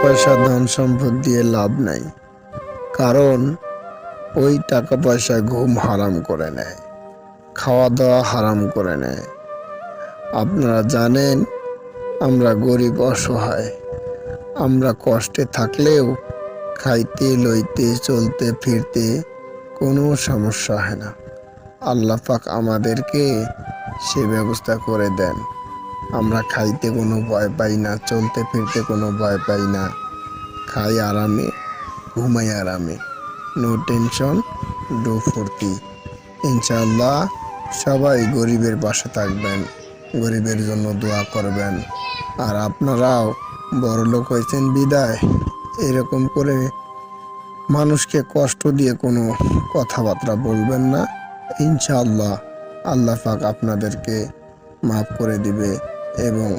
পয়সা ধন সম্পদ দিয়ে লাভ নাই, কারণ ওই টাকা পয়সা ঘুম হারাম করে নেয়, খাওয়া দাওয়া হারাম করে নেয়। আপনারা জানেন আমরা গরিব অসহায়, আমরা কষ্টে থাকলেও খাইতে লইতে চলতে ফিরতে কোনো সমস্যা হয় না। আল্লাহ পাক আমাদেরকে সে ব্যবস্থা করে দেন। আমরা খাইতে কোনো ভয় পাই না, চলতে ফিরতে কোনো ভয় পাই না, খাই আরামে, ঘুমাই আরামে, নো টেনশন, ডো ফুর্তি। ইনশাআল্লাহ সবাই গরিবের পাশে থাকবেন, গরিবের জন্য দোয়া করবেন। আর আপনারাও বড়লোক হয়েছেন বিদায় এরকম করে মানুষকে কষ্ট দিয়ে কোনো কথাবার্তা বলবেন না। ইনশাআল্লাহ আল্লাহ পাক আপনাদেরকে মাফ করে দিবে এবং